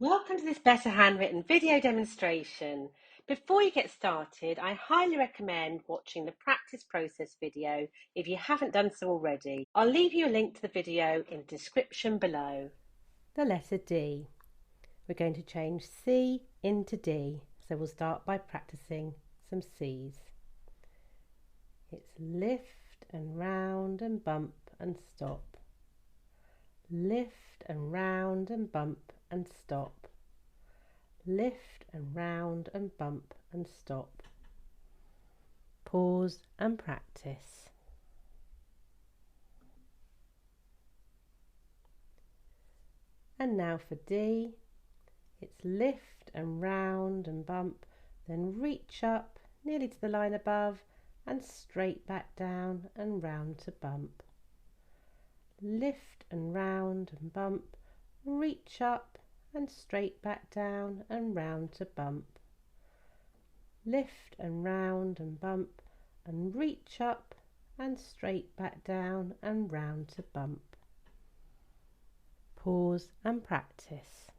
Welcome to this Better Handwritten video demonstration. Before you get started, I highly recommend watching the practice process video if you haven't done so already. I'll leave you a link to the video in the description below. The letter D. We're going to change C into D, so we'll start by practicing some C's. It's lift and round and bump and stop. Lift and round and bump and stop. Lift and round and bump and stop. Pause and practice. And now for D. It's lift and round and bump, then reach up nearly to the line above and straight back down and round to bump. Lift and round and bump, reach up and straight back down and round to bump. Lift and round and bump and reach up and straight back down and round to bump. Pause and practice.